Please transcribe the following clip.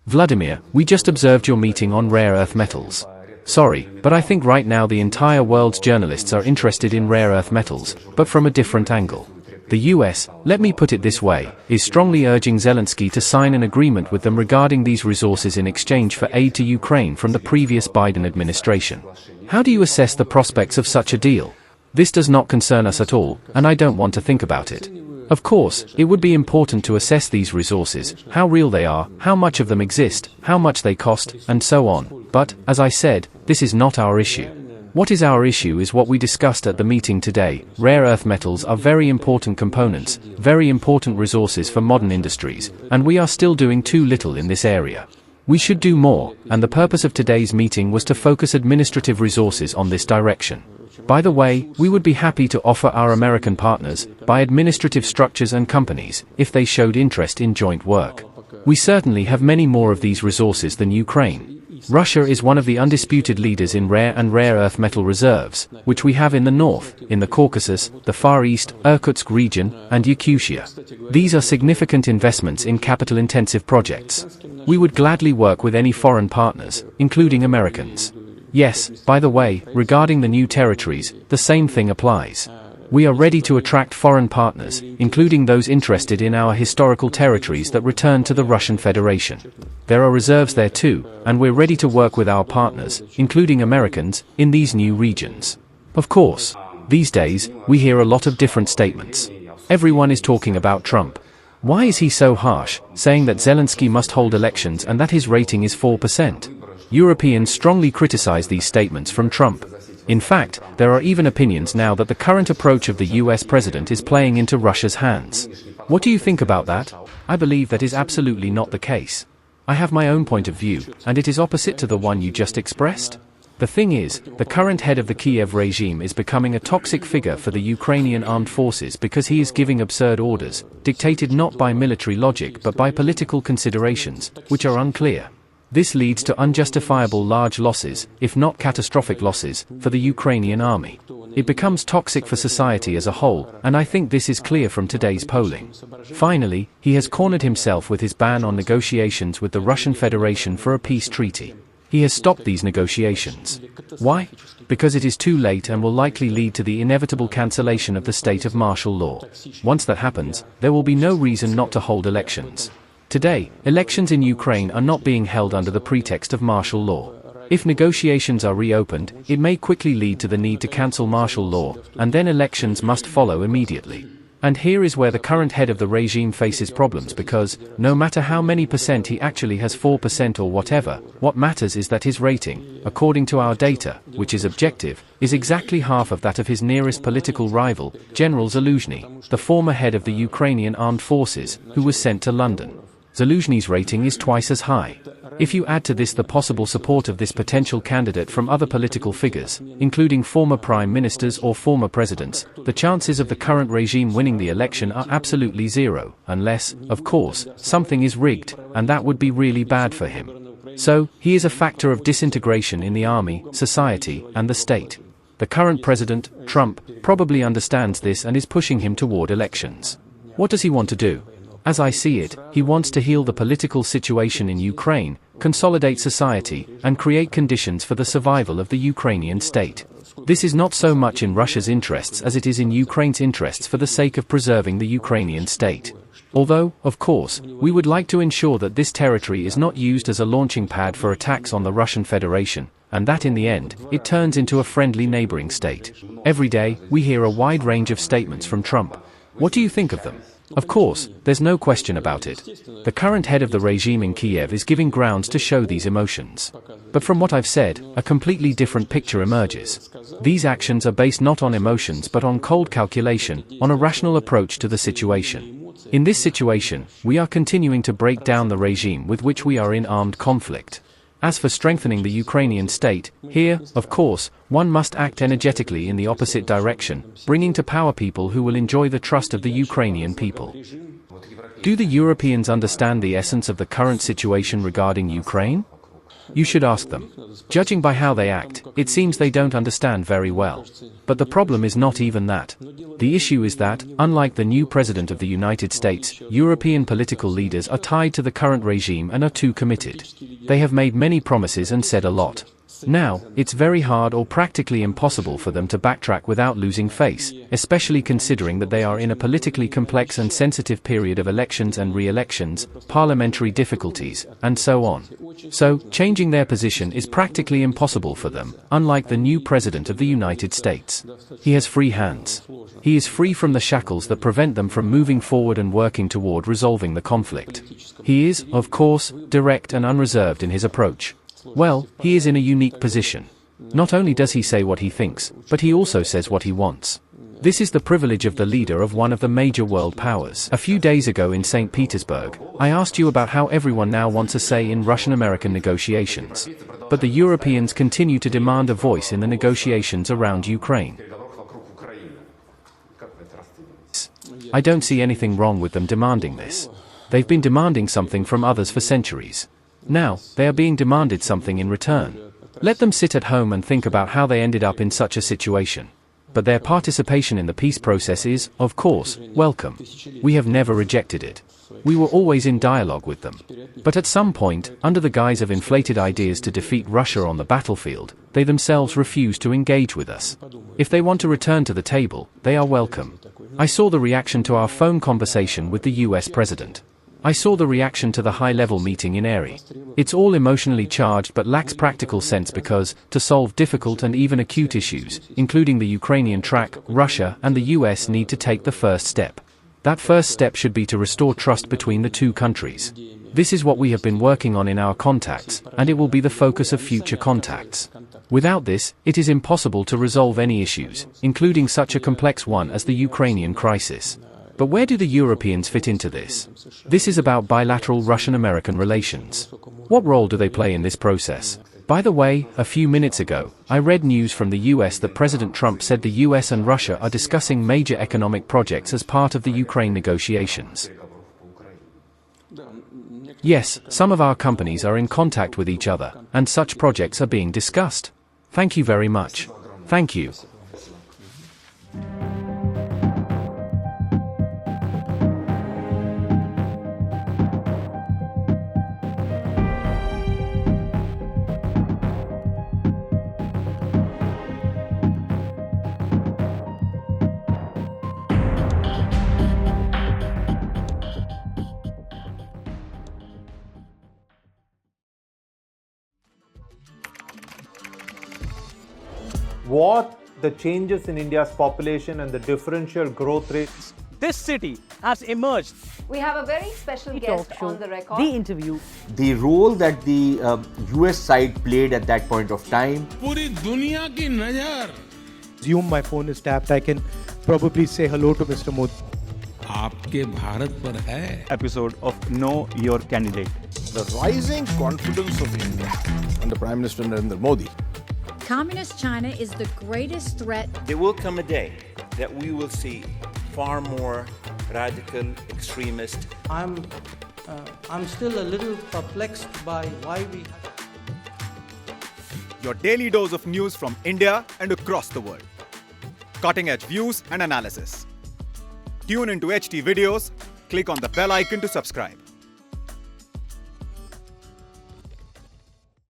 Vladimir, we just observed your meeting on rare earth metals. Sorry, but I think right now the entire world's journalists are interested in rare earth metals, but from a different angle. The US, let me put it this way, is strongly urging Zelensky to sign an agreement with them regarding these resources in exchange for aid to Ukraine from the previous Biden administration. How do you assess the prospects of such a deal? This does not concern us at all, and I don't want to think about it. Of course, it would be important to assess these resources, how real they are, how much of them exist, how much they cost, and so on. But, as I said, this is not our issue. What is our issue is what we discussed at the meeting today. Rare earth metals are very important components, very important resources for modern industries, and we are still doing too little in this area. We should do more, and the purpose of today's meeting was to focus administrative resources on this direction. By the way, we would be happy to offer our American partners, by administrative structures and companies, if they showed interest in joint work. We certainly have many more of these resources than Ukraine. Russia is one of the undisputed leaders in rare and rare earth metal reserves, which we have in the north, in the Caucasus, the Far East, Irkutsk region, and Yakutia. These are significant investments in capital-intensive projects. We would gladly work with any foreign partners, including Americans. Yes, by the way, regarding the new territories, the same thing applies. We are ready to attract foreign partners, including those interested in our historical territories that return to the Russian Federation. There are reserves there too, and we're ready to work with our partners, including Americans, in these new regions. Of course, these days, we hear a lot of different statements. Everyone is talking about Trump. Why is he so harsh, saying that Zelensky must hold elections and that his rating is 4%? Europeans strongly criticize these statements from Trump. In fact, there are even opinions now that the current approach of the US president is playing into Russia's hands. What do you think about that? I believe that is absolutely not the case. I have my own point of view, and it is opposite to the one you just expressed. The thing is, the current head of the Kiev regime is becoming a toxic figure for the Ukrainian armed forces because he is giving absurd orders, dictated not by military logic but by political considerations, which are unclear. This leads to unjustifiable large losses, if not catastrophic losses, for the Ukrainian army. It becomes toxic for society as a whole, and I think this is clear from today's polling. Finally, he has cornered himself with his ban on negotiations with the Russian Federation for a peace treaty. He has stopped these negotiations. Why? Because it is too late and will likely lead to the inevitable cancellation of the state of martial law. Once that happens, there will be no reason not to hold elections. Today, elections in Ukraine are not being held under the pretext of martial law. If negotiations are reopened, it may quickly lead to the need to cancel martial law, and then elections must follow immediately. And here is where the current head of the regime faces problems because, no matter how many percent he actually has 4% or whatever, what matters is that his rating, according to our data, which is objective, is exactly half of that of his nearest political rival, General Zelensky, the former head of the Ukrainian armed forces, who was sent to London. Zelensky's rating is twice as high. If you add to this the possible support of this potential candidate from other political figures, including former prime ministers or former presidents, the chances of the current regime winning the election are absolutely zero, unless, of course, something is rigged, and that would be really bad for him. So, he is a factor of disintegration in the army, society, and the state. The current president, Trump, probably understands this and is pushing him toward elections. What does he want to do? As I see it, he wants to heal the political situation in Ukraine, consolidate society, and create conditions for the survival of the Ukrainian state. This is not so much in Russia's interests as it is in Ukraine's interests for the sake of preserving the Ukrainian state. Although, of course, we would like to ensure that this territory is not used as a launching pad for attacks on the Russian Federation, and that in the end, it turns into a friendly neighboring state. Every day, we hear a wide range of statements from Trump. What do you think of them? Of course, there's no question about it. The current head of the regime in Kiev is giving grounds to show these emotions. But from what I've said, a completely different picture emerges. These actions are based not on emotions but on cold calculation, on a rational approach to the situation. In this situation, we are continuing to break down the regime with which we are in armed conflict. As for strengthening the Ukrainian state, here, of course, one must act energetically in the opposite direction, bringing to power people who will enjoy the trust of the Ukrainian people. Do the Europeans understand the essence of the current situation regarding Ukraine? You should ask them. Judging by how they act, it seems they don't understand very well. But the problem is not even that. The issue is that, unlike the new President of the United States, European political leaders are tied to the current regime and are too committed. They have made many promises and said a lot. Now, it's very hard or practically impossible for them to backtrack without losing face, especially considering that they are in a politically complex and sensitive period of elections and re-elections, parliamentary difficulties, and so on. So, changing their position is practically impossible for them, unlike the new President of the United States. He has free hands. He is free from the shackles that prevent them from moving forward and working toward resolving the conflict. He is, of course, direct and unreserved in his approach. Well, he is in a unique position. Not only does he say what he thinks, but he also says what he wants. This is the privilege of the leader of one of the major world powers. A few days ago in St. Petersburg, I asked you about how everyone now wants a say in Russian-American negotiations. But the Europeans continue to demand a voice in the negotiations around Ukraine. I don't see anything wrong with them demanding this. They've been demanding something from others for centuries. Now, they are being demanded something in return. Let them sit at home and think about how they ended up in such a situation. But their participation in the peace process is, of course, welcome. We have never rejected it. We were always in dialogue with them. But at some point, under the guise of inflated ideas to defeat Russia on the battlefield, they themselves refuse to engage with us. If they want to return to the table, they are welcome. I saw the reaction to our phone conversation with the US President. I saw the reaction to the high-level meeting in Anniv. It's all emotionally charged but lacks practical sense because, to solve difficult and even acute issues, including the Ukrainian track, Russia and the US need to take the first step. That first step should be to restore trust between the two countries. This is what we have been working on in our contacts, and it will be the focus of future contacts. Without this, it is impossible to resolve any issues, including such a complex one as the Ukrainian crisis. But where do the Europeans fit into this? This is about bilateral Russian-American relations. What role do they play in this process? By the way, a few minutes ago, I read news from the US that President Trump said the US and Russia are discussing major economic projects as part of the Ukraine negotiations. Yes, some of our companies are in contact with each other, and such projects are being discussed. Thank you very much. Thank you. What the changes in India's population and the differential growth rates. This city has emerged. We have a very special guest on the record. The interview. The role that the US side played at that point of time. पूरी दुनिया की नजर. Assume my phone is tapped. I can probably say hello to Mr. Modi. आपके भारत पर है. Episode of Know Your Candidate. The rising confidence of India under Prime Minister Narendra Modi. Communist China is the greatest threat. There will come a day that we will see far more radical extremist. I'm still a little perplexed by why we. Your daily dose of news from India and across the world. Cutting-edge views and analysis. Tune into HT videos. Click on the bell icon to subscribe.